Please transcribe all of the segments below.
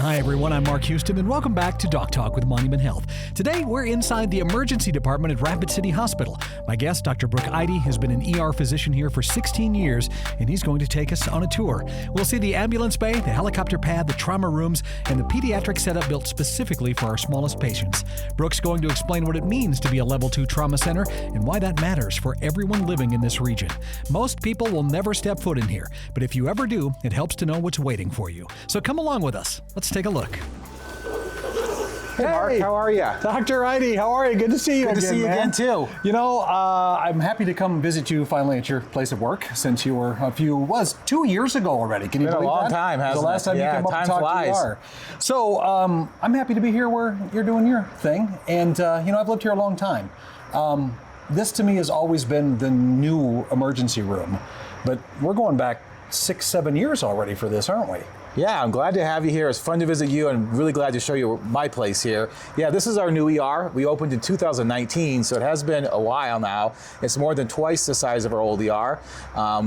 Hi everyone, I'm Mark Houston and welcome back to Doc Talk with Monument Health. Today we're inside the emergency department at Rapid City Hospital. My guest, Dr. Brook Eide, has been an ER physician here for 16 years and he's going to take us on a tour. We'll see the ambulance bay, the helicopter pad, the trauma rooms, and the pediatric setup built specifically for our smallest patients. Brook's going to explain what it means to be a level 2 trauma center and why that matters for everyone living in this region. Most people will never step foot in here, but if you ever do, it helps to know what's waiting for you. So come along with us. Let's take a look. Hey Mark, how are you? Dr. Eide, how are you? Good to see you again. Good to see you again too. You know, I'm happy to come visit you finally at your place of work since you were 2 years ago already. Can you believe that? Been a long time, hasn't it? The last time you came up to talk flies. to ER. So I'm happy to be here where you're doing your thing, and I've lived here a long time. This to me has always been the new emergency room, but we're going back 6-7 years already for this, aren't we? Yeah, I'm glad to have you here. It's fun to visit you and really glad to show you my place here. Yeah, this is our new ER. We opened in 2019, so it has been a while now. It's more than twice the size of our old ER.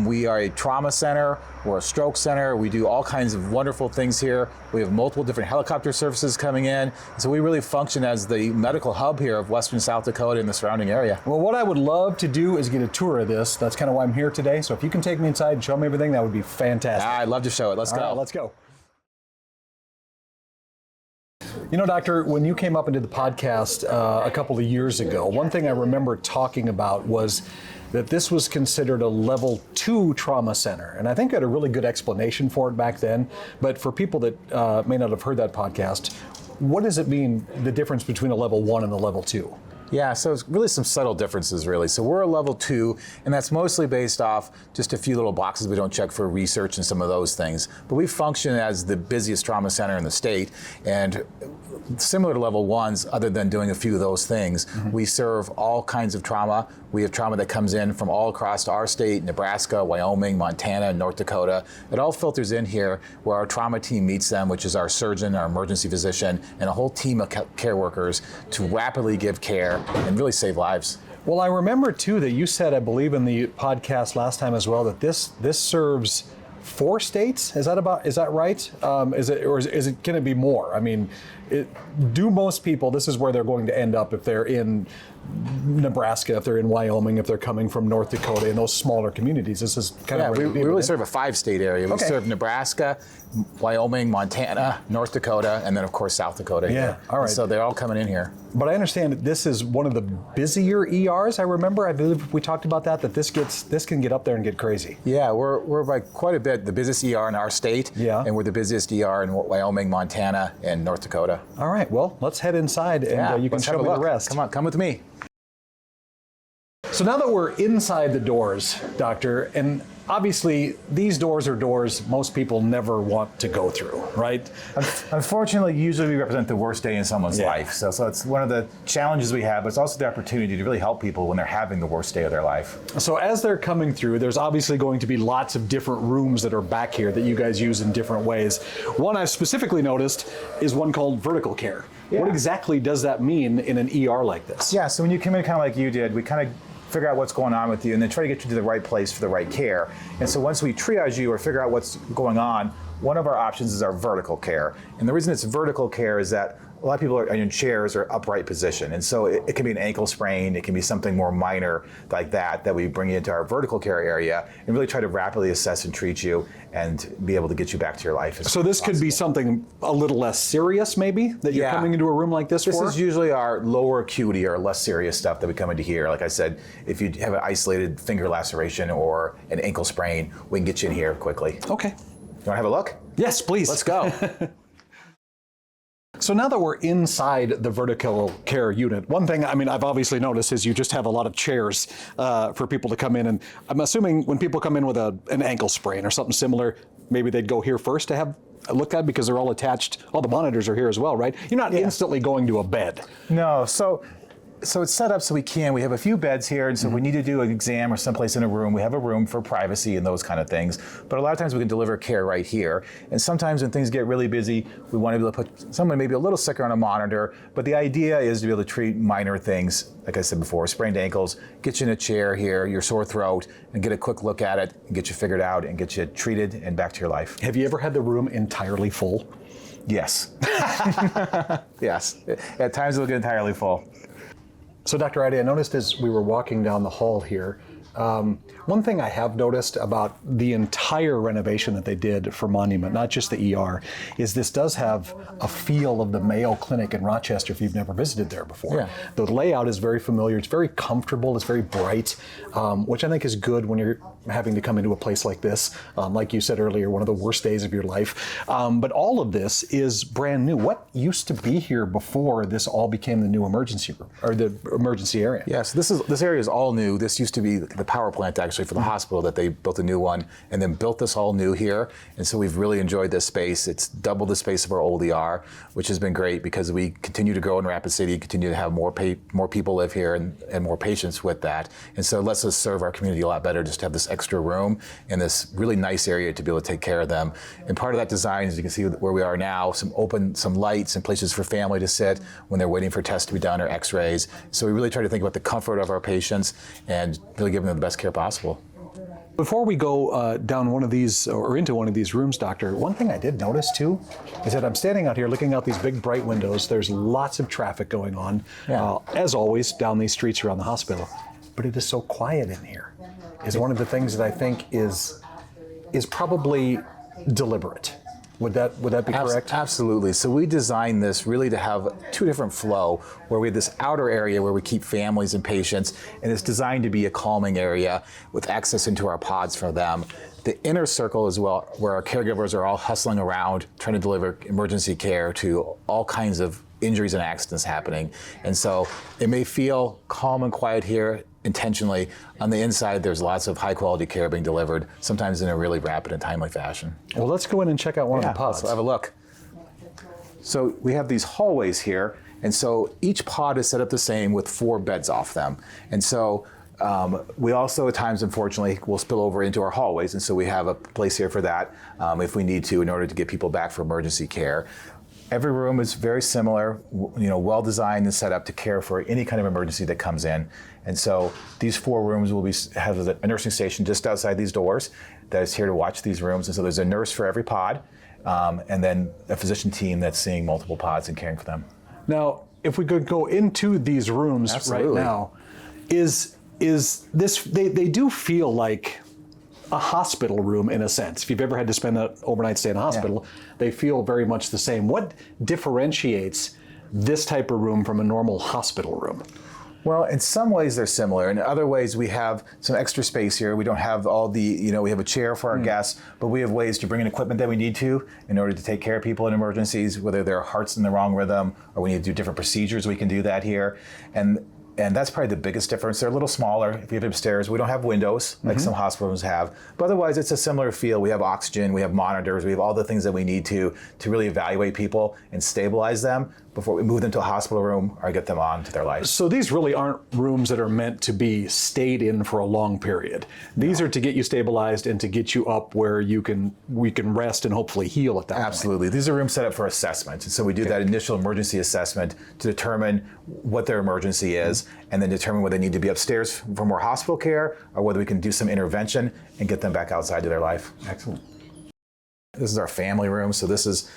We are a trauma center, we're a stroke center. We do all kinds of wonderful things here. We have multiple different helicopter services coming in. So we really function as the medical hub here of Western South Dakota and the surrounding area. Well, what I would love to do is get a tour of this. That's kind of why I'm here today. So if you can take me inside and show me everything, that would be fantastic. I'd love to show it. Let's go. All right, let's go. You know, Doctor, when you came up and did the podcast a couple of years ago, one thing I remember talking about was that this was considered a level 2 trauma center. And I think I had a really good explanation for it back then. But for people that may not have heard that podcast, what does it mean, the difference between a level 1 and a level 2? Yeah, so it's really some subtle differences, really. So we're a level 2, and that's mostly based off just a few little boxes we don't check for research and some of those things. But we function as the busiest trauma center in the state, and similar to level 1s, other than doing a few of those things, we serve all kinds of trauma. We have trauma that comes in from all across our state, Nebraska, Wyoming, Montana, North Dakota. It all filters in here where our trauma team meets them, which is our surgeon, our emergency physician, and a whole team of care workers to rapidly give care and really save lives. Well, I remember too that you said, I believe in the podcast last time as well, that this serves 4 states. Is that right? Can it be more? I mean, do most people, this is where they're going to end up if they're in Nebraska, if they're in Wyoming, if they're coming from North Dakota, in those smaller communities. This is kind of we really serve a 5-state area. We serve Nebraska, Wyoming, Montana, North Dakota, and then of course South Dakota. Yeah, all right. So they're all coming in here. But I understand that this is one of the busier ERs. I believe we talked about that this can get up there and get crazy. Yeah, we're by quite a bit the busiest ER in our state. Yeah. And we're the busiest ER in Wyoming, Montana, and North Dakota. All right, well, let's head inside and you can show me the rest. Come on, come with me. So now that we're inside the doors, Doctor, and obviously these doors are doors most people never want to go through, right? Unfortunately, usually we represent the worst day in someone's life. So it's one of the challenges we have, but it's also the opportunity to really help people when they're having the worst day of their life. So as they're coming through, there's obviously going to be lots of different rooms that are back here that you guys use in different ways. One I've specifically noticed is one called vertical care. Yeah. What exactly does that mean in an ER like this? Yeah, so when you come in kind of like you did, we kind of figure out what's going on with you and then try to get you to the right place for the right care. And so once we triage you or figure out what's going on, one of our options is our vertical care. And the reason it's vertical care is that a lot of people are in chairs or upright position. And so it can be an ankle sprain, it can be something more minor like that we bring you into our vertical care area and really try to rapidly assess and treat you and be able to get you back to your life. So this could be something a little less serious maybe that you're coming into a room like this for? This is usually our lower acuity or less serious stuff that we come into here. Like I said, if you have an isolated finger laceration or an ankle sprain, we can get you in here quickly. Okay. You want to have a look? Yes, please. Let's go. So now that we're inside the vertical care unit, one thing I've obviously noticed is you just have a lot of chairs for people to come in. And I'm assuming when people come in with an ankle sprain or something similar, maybe they'd go here first to have a look at because they're all attached. All the monitors are here as well, right? You're not instantly going to a bed. No. So it's set up so we have a few beds here, and so if we need to do an exam or someplace in a room, we have a room for privacy and those kind of things. But a lot of times we can deliver care right here. And sometimes when things get really busy, we want to be able to put someone maybe a little sicker on a monitor. But the idea is to be able to treat minor things, like I said before, sprained ankles, get you in a chair here, your sore throat, and get a quick look at it, and get you figured out, and get you treated and back to your life. Have you ever had the room entirely full? Yes. Yes. At times it'll get entirely full. So Dr. Eide, I noticed as we were walking down the hall here, one thing I have noticed about the entire renovation that they did for Monument, not just the ER, is this does have a feel of the Mayo Clinic in Rochester if you've never visited there before. Yeah. The layout is very familiar, it's very comfortable, it's very bright, which I think is good when you're having to come into a place like this. Like you said earlier, one of the worst days of your life. But all of this is brand new. What used to be here before this all became the new emergency room, or the emergency area? Yes, this area is all new. This used to be the power plant actually for the hospital that they built a new one and then built this all new here. And so we've really enjoyed this space. It's double the space of our old ER, which has been great because we continue to grow in Rapid City, continue to have more people live here and more patients with that. And so it lets us serve our community a lot better just to have this extra room and this really nice area to be able to take care of them. And part of that design, as you can see where we are now, some lights and places for family to sit when they're waiting for tests to be done or x-rays. So we really try to think about the comfort of our patients and really give them the best care possible. Before we go down one of these or into one of these rooms, Doctor, one thing I did notice too is that I'm standing out here looking out these big bright windows. There's lots of traffic going on, as always, down these streets around the hospital. But it is so quiet in here. Is one of the things that I think is probably deliberate. Would that be correct? Absolutely. So we designed this really to have two different flow, where we have this outer area where we keep families and patients, and it's designed to be a calming area with access into our pods for them. The inner circle as well, where our caregivers are all hustling around, trying to deliver emergency care to all kinds of injuries and accidents happening. And so it may feel calm and quiet here intentionally. On the inside, there's lots of high quality care being delivered, sometimes in a really rapid and timely fashion. Well, let's go in and check out one of the pods. Let's have a look. So we have these hallways here, and so each pod is set up the same with 4 beds off them. And so we also at times, unfortunately, will spill over into our hallways, and so we have a place here for that if we need to in order to get people back for emergency care. Every room is very similar, well designed and set up to care for any kind of emergency that comes in. And so these 4 rooms will have a nursing station just outside these doors that is here to watch these rooms. And so there's a nurse for every pod, and then a physician team that's seeing multiple pods and caring for them. Now, if we could go into these rooms Absolutely. right now, is this, they do feel like a hospital room in a sense. If you've ever had to spend an overnight stay in a hospital, they feel very much the same. What differentiates this type of room from a normal hospital room? Well, in some ways they're similar. In other ways, we have some extra space here. We don't have all the, we have a chair for our guests, but we have ways to bring in equipment that we need to in order to take care of people in emergencies, whether their heart's in the wrong rhythm or we need to do different procedures, we can do that here. And that's probably the biggest difference. They're a little smaller. If you have upstairs, we don't have windows like some hospital rooms have. But otherwise, it's a similar feel. We have oxygen, we have monitors, we have all the things that we need to really evaluate people and stabilize them before we move them to a hospital room or get them on to their lives. So these really aren't rooms that are meant to be stayed in for a long period. These are to get you stabilized and to get you up where we can rest and hopefully heal at that point. Absolutely. These are rooms set up for assessment. And so we do that initial emergency assessment to determine what their emergency is and then determine whether they need to be upstairs for more hospital care or whether we can do some intervention and get them back outside to their life. Excellent. This is our family room, so this is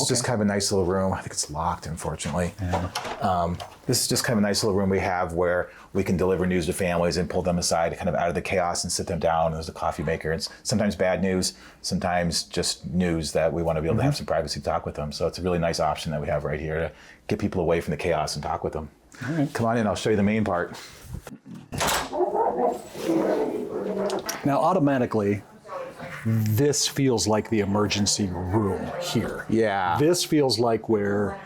just kind of a nice little room. I think it's locked, unfortunately. Yeah. This is just kind of a nice little room we have where we can deliver news to families and pull them aside kind of out of the chaos and sit them down. There's a coffee maker. It's sometimes bad news, sometimes just news that we want to be able to have some privacy to talk with them. So it's a really nice option that we have right here to get people away from the chaos and talk with them. All right. Come on in, I'll show you the main part. Now, automatically, this feels like the emergency room here. Yeah. This feels like where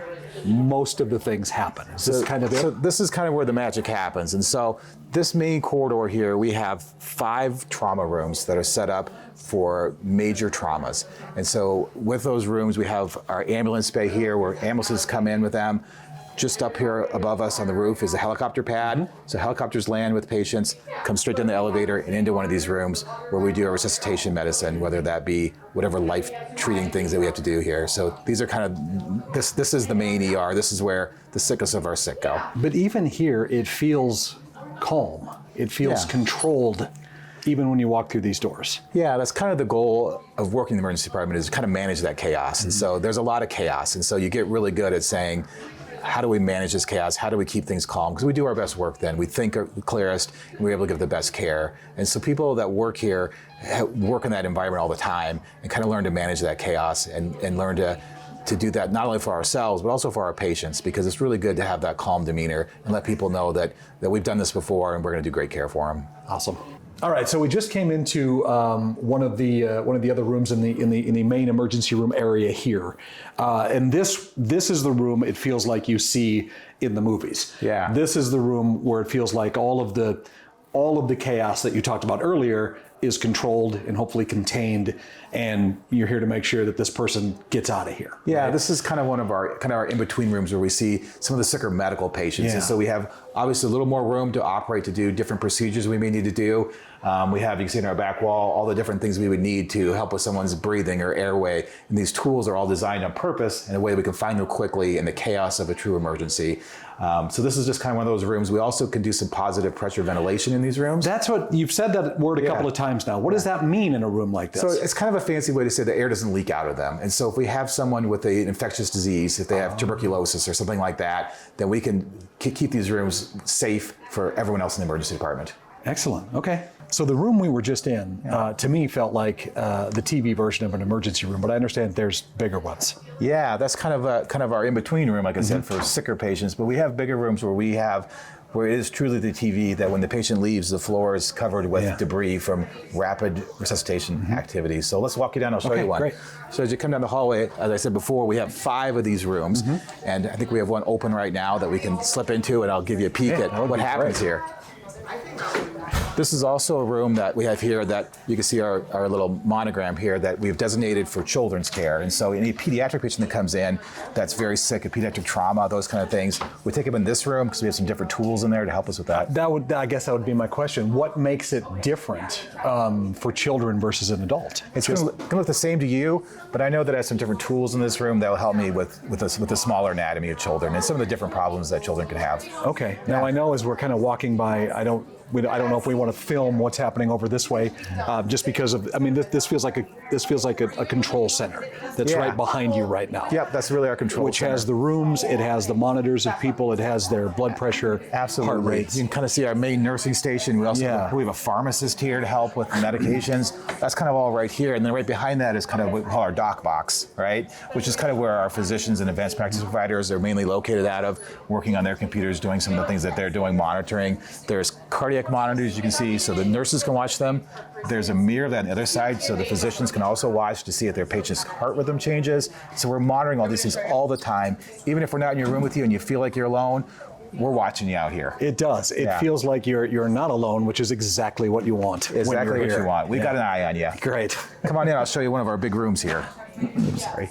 most of the things happen. Is this kind of it? So this is kind of where the magic happens. And so this main corridor here, we have 5 trauma rooms that are set up for major traumas. And so with those rooms, we have our ambulance bay here where ambulances come in with them. Just up here above us on the roof is a helicopter pad. So helicopters land with patients, come straight down the elevator and into one of these rooms where we do our resuscitation medicine, whether that be whatever life-treating things that we have to do here. So these are kind of, this is the main ER. This is where the sickest of our sick go. But even here, it feels calm. It feels controlled. even when you walk through these doors. Yeah, that's kind of the goal of working in the emergency department, is kind of manage that chaos. And so there's a lot of chaos. And so you get really good at saying, how do we manage this chaos? How do we keep things calm? Because we do our best work then. We think the clearest, and we're able to give the best care. And so people that work here work in that environment all the time and kind of learn to manage that chaos and learn to do that not only for ourselves, but also for our patients, because it's really good to have that calm demeanor and let people know that we've done this before and we're going to do great care for them. Awesome. All right, so we just came into one of the other rooms in the main emergency room area here, and this is the room it feels like you see in the movies. Yeah. This is the room where it feels like all of the chaos that you talked about earlier is controlled and hopefully contained, and you're here to make sure that this person gets out of here. Yeah, right? this is kind of one of our in-between rooms where we see some of the sicker medical patients. Yeah. And so we have obviously a little more room to operate, to do different procedures we may need to do. We have, you can see in our back wall, all the different things we would need to help with someone's breathing or airway. And these tools are all designed on purpose in a way we can find them quickly in the chaos of a true emergency. So this is just kind of one of those rooms. We also can do some positive pressure ventilation in these rooms. That's what, you've said that word a couple of times now. What does that mean in a room like this? So it's kind of a fancy way to say the air doesn't leak out of them. And so if we have someone with an infectious disease, if they have tuberculosis or something like that, then we can keep these rooms safe for everyone else in the emergency department. Excellent. Okay. So the room we were just in, to me, felt like the TV version of an emergency room, but I understand there's bigger ones. Yeah, that's kind of our in-between room, like I said, for sicker patients. But we have bigger rooms where it is truly the TV that when the patient leaves, the floor is covered with debris from rapid resuscitation activities. So let's walk you down. I'll show you one. Great. So as you come down the hallway, as I said before, we have 5 of these rooms, and I think we have one open right now that we can slip into, and I'll give you a peek at what happens here. This is also a room that we have here that you can see our little monogram here that we've designated for children's care. And so any pediatric patient that comes in that's very sick of pediatric trauma, those kind of things, we take them in this room because we have some different tools in there to help us with that. I guess that would be my question. What makes it different for children versus an adult? It's going to look the same to you, but I know that I have some different tools in this room that will help me with the smaller anatomy of children and some of the different problems that children can have. Okay. Now I know as we're kind of walking by, I don't know if we want to film what's happening over this way, just because of, I mean, this feels like a control center that's right behind you right now. Yep, that's really our control which center. Has the rooms, it has the monitors of people, it has their blood pressure, heart rates. You can kind of see our main nursing station. We also have a pharmacist here to help with medications. That's kind of all right here, and then right behind that is kind of what we call our doc box, right? Which is kind of where our physicians and advanced practice providers are mainly located out of, working on their computers, doing some of the things that they're doing, monitoring. There's cardiac monitors you can see, so the nurses can watch them. There's a mirror on the other side, so the physicians can also watch to see if their patient's heart rhythm changes. So we're monitoring all these things all the time. Even if we're not in your room with you and you feel like you're alone, we're watching you out here. It does. It feels like you're not alone, which is exactly what you want. Exactly what you want. We got an eye on you. Great. Come on in, I'll show you one of our big rooms here. Oops, sorry.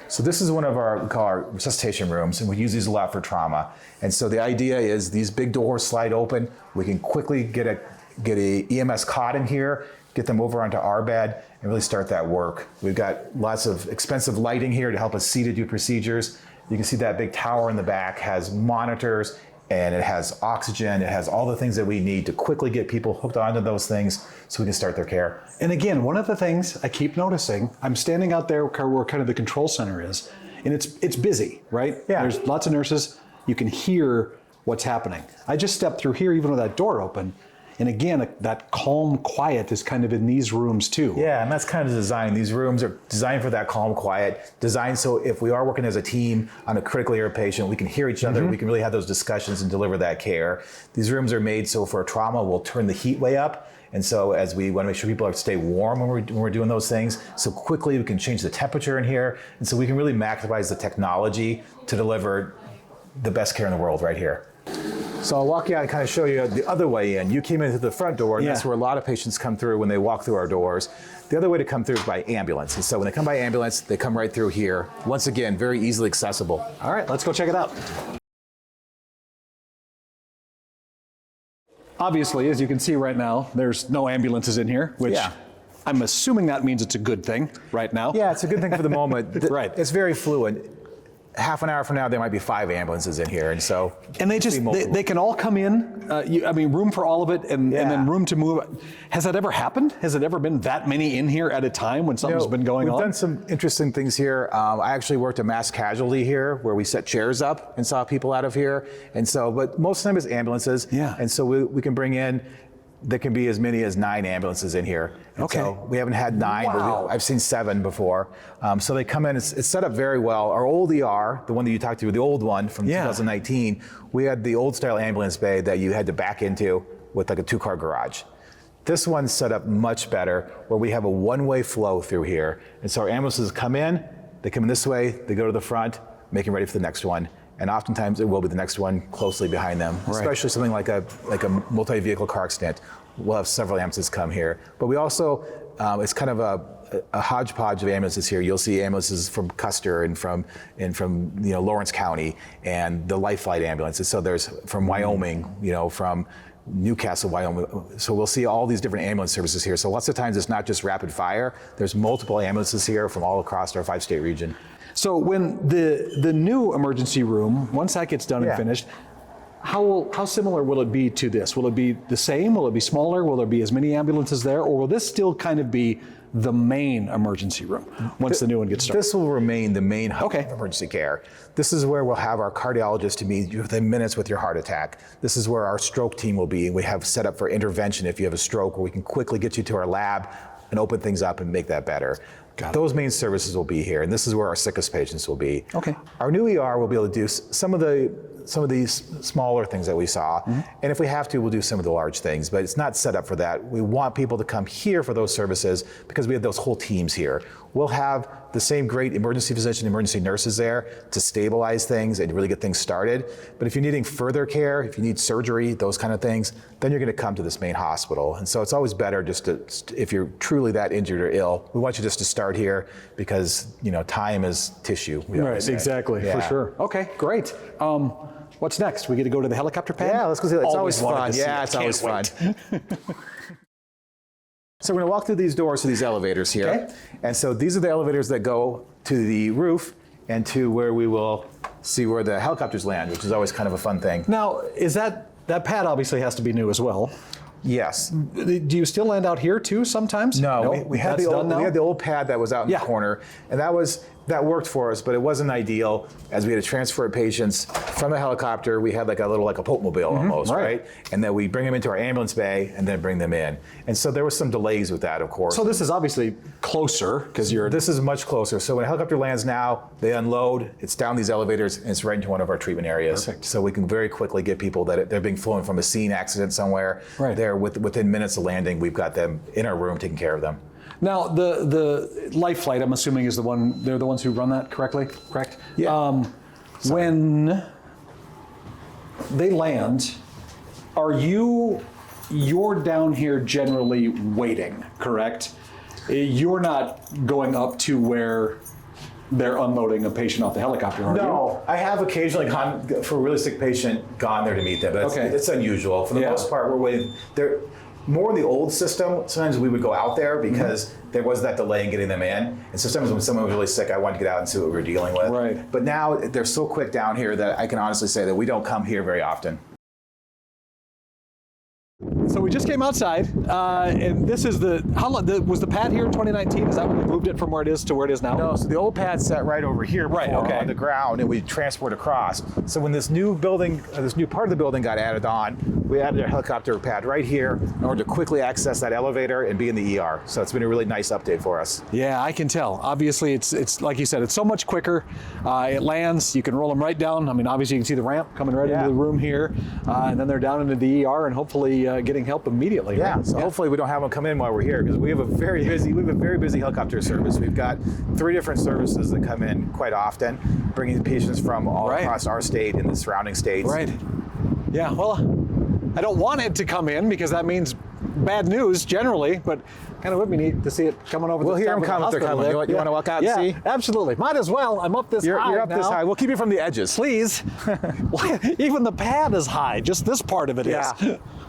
So this is one of we call our resuscitation rooms, and we use these a lot for trauma. And so the idea is these big doors slide open. We can quickly get a EMS cot in here, get them over onto our bed, and really start that work. We've got lots of expensive lighting here to help us see to do procedures. You can see that big tower in the back has monitors, and it has oxygen. It has all the things that we need to quickly get people hooked onto those things so we can start their care. And again, one of the things I keep noticing, I'm standing out there where kind of the control center is, and it's busy, right? Yeah. There's lots of nurses. You can hear what's happening. I just stepped through here even with that door open, and again, that calm quiet is kind of in these rooms too. Yeah, and that's kind of the design. These rooms are designed for that calm quiet, designed so if we are working as a team on a critically ill patient, we can hear each other, we can really have those discussions and deliver that care. These rooms are made so for trauma, we'll turn the heat way up. And so as we want to make sure people stay warm when we're doing those things, so quickly we can change the temperature in here. And so we can really maximize the technology to deliver the best care in the world right here. So I'll walk you out and kind of show you the other way in. You came in through the front door, and that's where a lot of patients come through when they walk through our doors. The other way to come through is by ambulance. And so when they come by ambulance, they come right through here. Once again, very easily accessible. All right, let's go check it out. Obviously, as you can see right now, there's no ambulances in here, which I'm assuming that means it's a good thing right now. Yeah, it's a good thing for the moment. Right. It's very fluid. half an hour from now, there might be 5 ambulances in here, and so. And they can all come in. Room for all of it, and then room to move. Has that ever happened? Has it ever been that many in here at a time when something's been going on? We've done some interesting things here. I actually worked a mass casualty here, where we set chairs up and saw people out of here, and so. But most of the time it's ambulances. Yeah. And so we can bring in. There can be as many as 9 ambulances in here. And okay. So we haven't had 9, wow. but I've seen 7 before. So they come in, it's set up very well. Our old ER, the one that you talked to, the old one from 2019, we had the old style ambulance bay that you had to back into with like a 2-car garage. This one's set up much better, where we have a one-way flow through here. And so our ambulances come in this way, they go to the front, make them ready for the next one. And oftentimes it will be the next one closely behind them, right. Especially something like a multi-vehicle car accident. We'll have several ambulances come here. But we also, it's kind of a hodgepodge of ambulances here. You'll see ambulances from Custer and from Lawrence County, and the Life Flight ambulances. So there's from Wyoming, from Newcastle, Wyoming. So we'll see all these different ambulance services here. So lots of times it's not just rapid fire. There's multiple ambulances here from all across our 5-state region. So when the new emergency room, once that gets done and finished, how similar will it be to this? Will it be the same? Will it be smaller? Will there be as many ambulances there? Or will this still kind of be the main emergency room once the new one gets started? This will remain the main hub of emergency care. This is where we'll have our cardiologist to meet you within minutes with your heart attack. This is where our stroke team will be. We have set up for intervention if you have a stroke, where we can quickly get you to our lab and open things up and make that better. Those main services will be here, and this is where our sickest patients will be. Okay. Our new ER will be able to do some of these smaller things that we saw, and if we have to, we'll do some of the large things, but it's not set up for that. We want people to come here for those services because we have those whole teams here. We'll have the same great emergency physician, emergency nurses there to stabilize things and really get things started. But if you're needing further care, if you need surgery, those kind of things, then you're going to come to this main hospital. And so it's always better just to, if you're truly that injured or ill, we want you just to start here because, time is tissue. Right, exactly, for sure. Okay, great. What's next? We get to go to the helicopter pad? Yeah, let's go see. It's always fun. Yeah, it's always fun. So we're going to walk through these doors to these elevators here. Okay. And so these are the elevators that go to the roof and to where we will see where the helicopters land, which is always kind of a fun thing. Now, is that pad obviously has to be new as well? Yes. Do you still land out here too sometimes? No, we had the old pad that was out in the corner, and that worked for us, but it wasn't ideal as we had to transfer patients from the helicopter. We had like a Pope mobile almost, right? And then we bring them into our ambulance bay and then bring them in. And so there was some delays with that, of course. So this is obviously closer because This is much closer. So when a helicopter lands now, they unload, it's down these elevators, and it's right into one of our treatment areas. Perfect. So we can very quickly get people that they're being flown from a scene accident somewhere. Right. They're within minutes of landing, we've got them in our room taking care of them. Now, the Life Flight, I'm assuming, is they're the ones who run that correct? Yeah. When they land, you're down here generally waiting, correct? You're not going up to where they're unloading a patient off the helicopter, are you? No, I have occasionally gone, for a really sick patient, gone there to meet them, but it's unusual. For the most part, we're waiting. More in the old system, sometimes we would go out there because there was that delay in getting them in. And so sometimes when someone was really sick, I wanted to get out and see what we were dealing with. Right. But now they're so quick down here that I can honestly say that we don't come here very often. So we just came outside, and this is was the pad here in 2019? Is that when we moved it from where it is to where it is now? No, so the old pad sat right over here on the ground, and we transport across. So when this new building, this new part of the building got added on, we added a helicopter pad right here in order to quickly access that elevator and be in the ER. So it's been a really nice update for us. Yeah, I can tell. Obviously, it's like you said, it's so much quicker. It lands, you can roll them right down. I mean, obviously you can see the ramp coming right into the room here, and then they're down into the ER and hopefully getting help immediately. Yeah, right? so hopefully we don't have them come in while we're here because we have a very busy helicopter service. We've got 3 different services that come in quite often, bringing patients from all across our state and the surrounding states. Right. Yeah, well, I don't want it to come in because that means bad news generally, but kind of would be neat to see it coming over. We'll hear them come if they're coming. You want to walk out and see? Yeah, absolutely. Might as well. I'm up this high. You're up this high. We'll keep you from the edges. Please. Even the pad is high. Just this part of it is.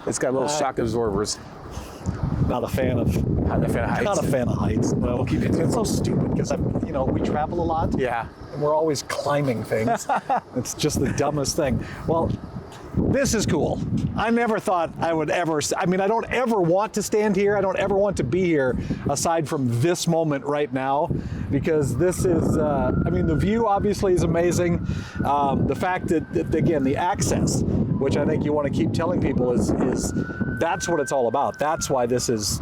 It's got little shock absorbers. Not a fan of Not a fan of heights. Not a fan of heights. No, it's so stupid because we travel a lot. Yeah. And we're always climbing things. It's just the dumbest thing. Well, this is cool. I never thought I would ever, I don't ever want to stand here. I don't ever want to be here aside from this moment right now, because this is, the view obviously is amazing. The fact that, again, the access, which I think you want to keep telling people is that's what it's all about. That's why this is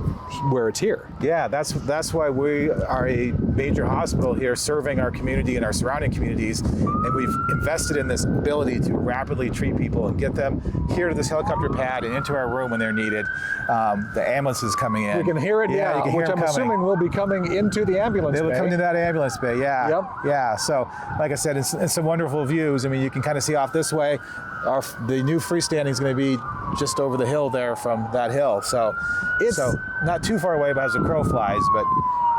where it's here. Yeah, that's why we are a major hospital here serving our community and our surrounding communities, and we've invested in this ability to rapidly treat people and get them here to this helicopter pad and into our room when they're needed. The ambulance is coming in. You can hear it, you can hear which I'm assuming will be coming into the ambulance bay. They'll be coming to that ambulance bay, yeah. Yep. Yeah, so like I said, it's some wonderful views. You can kind of see off this way. The new freestanding is going to be just over the hill there from that hill. So it's not too far away, but as a crow flies. But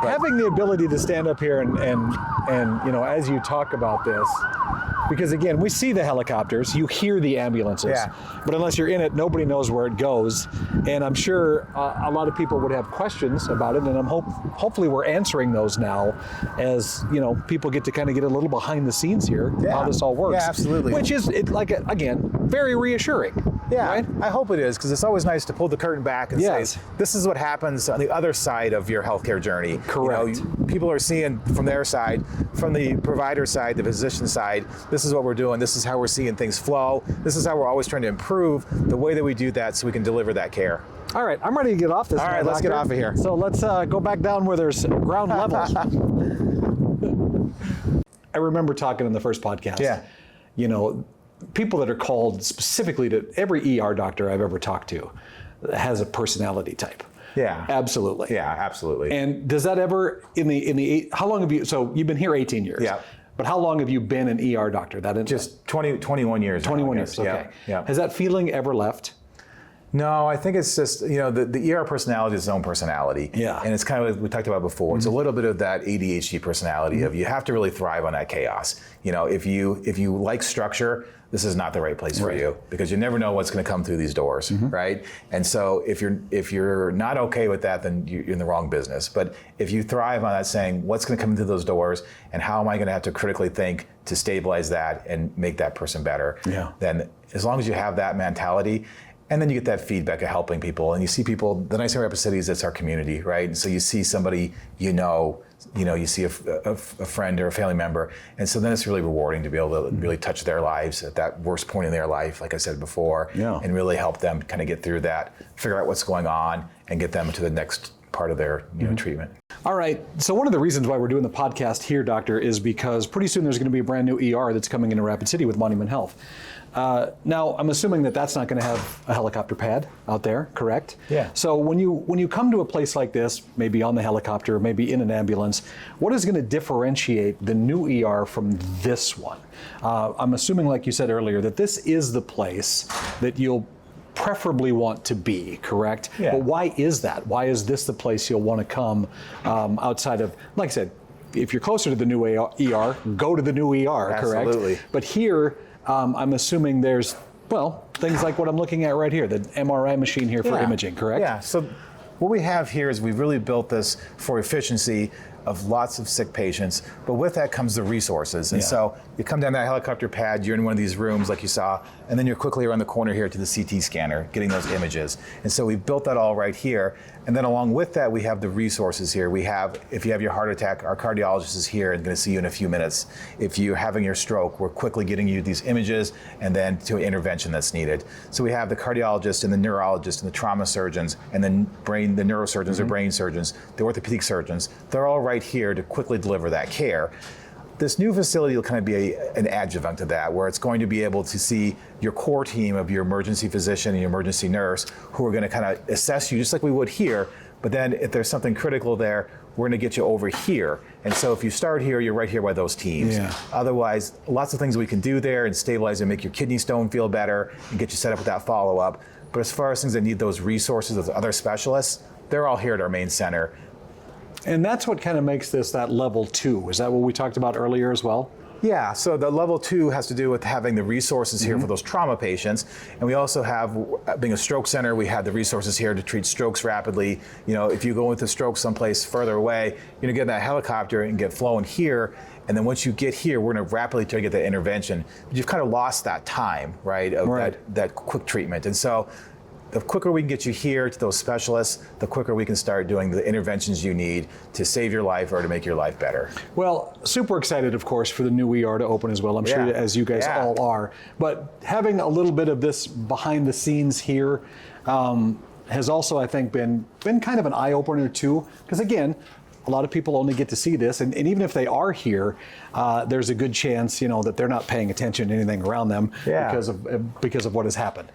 having the ability to stand up here and as you talk about this, because again, we see the helicopters, you hear the ambulances, but unless you're in it, nobody knows where it goes. And I'm sure a lot of people would have questions about it, and hopefully we're answering those now as people get to kind of get a little behind the scenes here, how this all works. Yeah, absolutely. Which is, again, very reassuring. Yeah, right? I hope it is, because it's always nice to pull the curtain back and say, this is what happens on the other side of your healthcare journey. Correct. People are seeing from their side, from the provider side, the physician side, this is what we're doing, this is how we're seeing things flow, this is how we're always trying to improve the way that we do that so we can deliver that care. All right, I'm ready to get off this. All right, let's get off of here. So let's go back down where there's ground level. I remember talking in the first podcast. Yeah. People that are called specifically to every ER doctor I've ever talked to has a personality type. Yeah. Absolutely. Yeah, absolutely. And does that ever how long have you, so you've been here 18 years. Yeah. But how long have you been an ER doctor? Just 21 years. 21 years, okay. Yeah. Has that feeling ever left? No, I think it's just, the ER personality is its own personality. Yeah. And it's kind of what we talked about before. Mm-hmm. It's a little bit of that ADHD personality of you have to really thrive on that chaos. If you like structure, this is not the right place for you, because you never know what's going to come through these doors, right? And so if you're not okay with that, then you're in the wrong business. But if you thrive on that, saying what's going to come through those doors and how am I going to have to critically think to stabilize that and make that person better, then as long as you have that mentality, and then you get that feedback of helping people, and you see people. The nice thing about Rapid City is it's our community, right? And so you see somebody, you see a friend or a family member, and so then it's really rewarding to be able to really touch their lives at that worst point in their life, like I said before, and really help them kind of get through that, figure out what's going on, and get them to the next part of their treatment. All right, so one of the reasons why we're doing the podcast here, Doctor, is because pretty soon there's going to be a brand new ER that's coming into Rapid City with Monument Health. Now, I'm assuming that that's not going to have a helicopter pad out there, correct? Yeah. So when you come to a place like this, maybe on the helicopter, maybe in an ambulance, what is going to differentiate the new ER from this one? I'm assuming, like you said earlier, that this is the place that you'll preferably want to be, correct? Yeah. But why is that? Why is this the place you'll want to come outside of, like I said, if you're closer to the new ER, go to the new ER, correct? Absolutely. But here, I'm assuming there's, things like what I'm looking at right here, the MRI machine here for imaging, correct? Yeah, so what we have here is we've really built this for efficiency of lots of sick patients, but with that comes the resources. And so you come down that helicopter pad, you're in one of these rooms like you saw, and then you're quickly around the corner here to the CT scanner, getting those images. And so we've built that all right here. And then along with that, we have the resources here. We have, if you have your heart attack, our cardiologist is here and going to see you in a few minutes. If you're having your stroke, we're quickly getting you these images and then to an intervention that's needed. So we have the cardiologist and the neurologist and the trauma surgeons and then the neurosurgeons or brain surgeons, the orthopedic surgeons. They're all right here to quickly deliver that care. This new facility will kind of be an adjunct to that, where it's going to be able to see your core team of your emergency physician and your emergency nurse, who are going to kind of assess you just like we would here. But then if there's something critical there, we're going to get you over here. And so if you start here, you're right here by those teams. Yeah. Otherwise, lots of things we can do there and stabilize and make your kidney stone feel better and get you set up with that follow-up. But as far as things that need those resources, those other specialists, they're all here at our main center. And that's what kind of makes this that level 2. Is that what we talked about earlier as well? Yeah, so the level 2 has to do with having the resources here for those trauma patients. And we also have, being a stroke center, we have the resources here to treat strokes rapidly. You know, if you go into stroke someplace further away, you're gonna get in that helicopter and get flown here. And then once you get here, we're gonna rapidly try to get that intervention. But you've kind of lost that time, right, of that quick treatment. And so the quicker we can get you here to those specialists, the quicker we can start doing the interventions you need to save your life or to make your life better. Well, super excited, of course, for the new ER to open as well. I'm sure as you guys all are. But having a little bit of this behind the scenes here has also, I think, been kind of an eye opener too. Because again, a lot of people only get to see this, and even if they are here, there's a good chance, you know, that they're not paying attention to anything around them because of what has happened.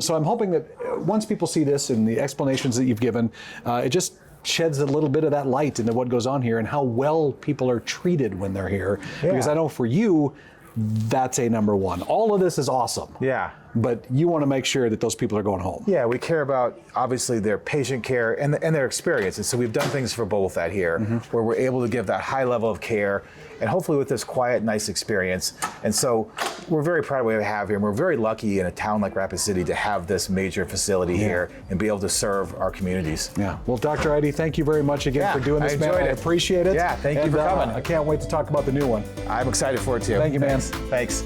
So I'm hoping that once people see this and the explanations that you've given, it just sheds a little bit of that light into what goes on here and how well people are treated when they're here. Because I know for you, that's a number one. All of this is awesome. Yeah. But you want to make sure that those people are going home. Yeah, we care about, obviously, their patient care and their experience. And so we've done things for both that here, where we're able to give that high level of care, and hopefully with this quiet, nice experience. And so we're very proud of what we have here. And we're very lucky in a town like Rapid City to have this major facility here and be able to serve our communities. Yeah. Well, Dr. Eide, thank you very much again for doing this, man. I appreciate it. Yeah, thank you for coming. I can't wait to talk about the new one. I'm excited for it too. Thank you, man. Thanks.